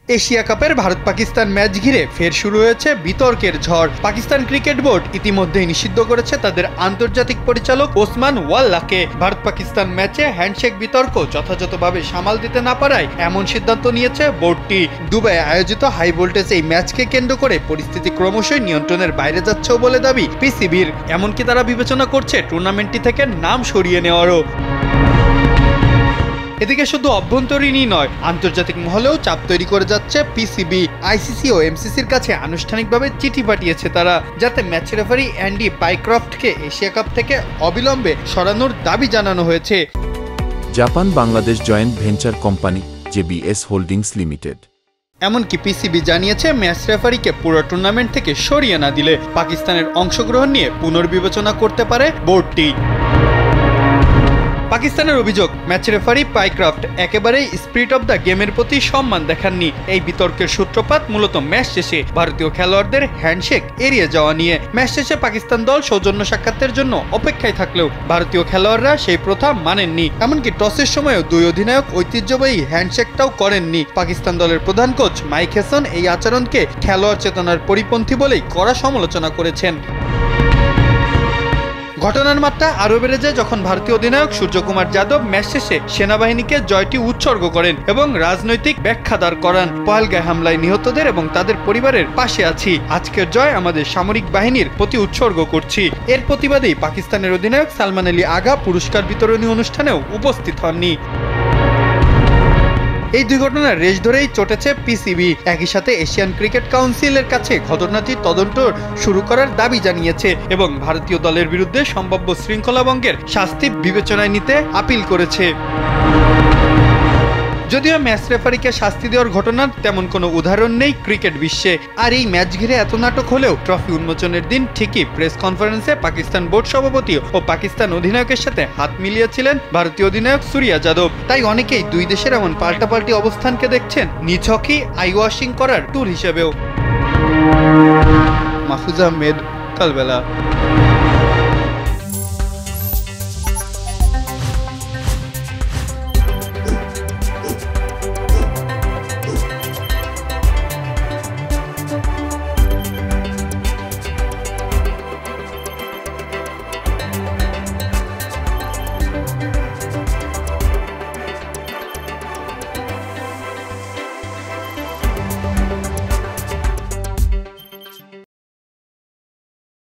Asia কাপের Bharat Pakistan match ঘিরে ফের শুরু হয়েছে বিতর্কের ঝড়। পাকিস্তান ক্রিকেট বোর্ড ইতিমধ্যেই নিষিদ্ধ করেছে তাদের আন্তর্জাতিক পরিচালক ওসমান ওয়াল্লাকে। ভারত পাকিস্তান ম্যাচে হ্যান্ডশেক বিতর্ক যথাযথভাবে সামাল দিতে না পারায় এমন সিদ্ধান্ত নিয়েছে বোর্ডটি। দুবাই আয়োজিত হাই ভোল্টেজ এই ম্যাচকে কেন্দ্র করে পরিস্থিতি ক্রমশই নিয়ন্ত্রণের বাইরে যাচ্ছেও বলে দাবি পিসিবির। এমনকি তারা বিবেচনা করছে টুর্নামেন্টটি থেকে নাম সরিয়ে নেওয়ারও। এদিকে শুধু অভ্যন্তরীণই নয়, আন্তর্জাতিক মহলেও চাপ তৈরি করে যাচ্ছে পিসিবি। আইসিসি ও এমসিসির কাছে আনুষ্ঠানিকভাবে চিঠি পাঠিয়েছে তারা, যাতে ম্যাচ রেফারি অ্যান্ডি পাইক্রফটকে এশিয়া কাপ থেকে অবিলম্বে সরানোর দাবি জানানো হয়েছে। Japan Bangladesh joint venture company JBS holdings limited. এমনকি পিসিবি জানিয়েছে ম্যাচ রেফারিকে পুরো টুর্নামেন্ট থেকে সরিয়ে না দিলে পাকিস্তানের অংশগ্রহণ নিয়ে পুনর্বিবেচনা করতে পারে বোর্ডটি। পাকিস্তানের অভিযোগ, ম্যাচ রেফারি পাইক্রফট একেবারেই স্পিরিট অব দ্য গেমের প্রতি সম্মান দেখাননি। এই বিতর্কের সূত্রপাত মূলত ম্যাচ শেষে ভারতীয় খেলোয়াড়দের হ্যান্ডশেক এড়িয়ে যাওয়া নিয়ে। ম্যাচ শেষে পাকিস্তান দল সৌজন্য সাক্ষাতের জন্য অপেক্ষায় থাকলেও ভারতীয় খেলোয়াড়রা সেই প্রথা মানেননি। এমনকি টসের সময়ও দুই অধিনায়ক ঐতিহ্যবাহী হ্যান্ডশেকটাও করেননি। পাকিস্তান দলের প্রধান কোচ মাইক হেসন এই আচরণকে খেলোয়াড় চেতনার পরিপন্থী বলেই কড়া সমালোচনা করেছেন। ঘটনার মাত্রা আরও বেড়ে যায় যখন ভারতীয় অধিনায়ক সূর্যকুমার যাদব ম্যাচ শেষে সেনাবাহিনীকে জয়টি উৎসর্গ করেন এবং রাজনৈতিক ব্যাখ্যা দাঁড় করান। পহেলগাঁও হামলায় নিহতদের এবং তাদের পরিবারের পাশে আছি, আজকের জয় আমাদের সামরিক বাহিনীর প্রতি উৎসর্গ করছি। এর প্রতিবাদেই পাকিস্তানের অধিনায়ক সালমান আলী আগা পুরস্কার বিতরণী অনুষ্ঠানেও উপস্থিত হননি। এই দুই ঘটনার রেশ ধরেই চটেছে পিসিবি। একই সাথে এশিয়ান ক্রিকেট কাউন্সিলের কাছে ঘটনাটির তদন্ত শুরু করার দাবি জানিয়েছে এবং ভারতীয় দলের বিরুদ্ধে সম্ভাব্য শৃঙ্খলা ভঙ্গের শাস্তি বিবেচনায় নিতে আপিল করেছে। যদিও ম্যাচ রেফারিকে শাস্তি দেওয়ার ঘটনার তেমন কোনো উদাহরণ নেই ক্রিকেট বিশ্বে। আর এই ম্যাচ ঘিরে এত নাটক হলেও ট্রফি উন্মোচনের দিন ঠিকই প্রেস কনফারেন্সে পাকিস্তান বোর্ড সভাপতি ও পাকিস্তান অধিনায়কের সাথে হাত মিলিয়েছিলেন ভারতীয় অধিনায়ক সূর্যা যাদব। তাই অনেকেই দুই দেশের এমন পাল্টাপাল্টি অবস্থানকে দেখছেন নিছকই আইওয়াশিং করার টুল হিসেবেও। মাহফুজ আহমেদ, কালবেলা।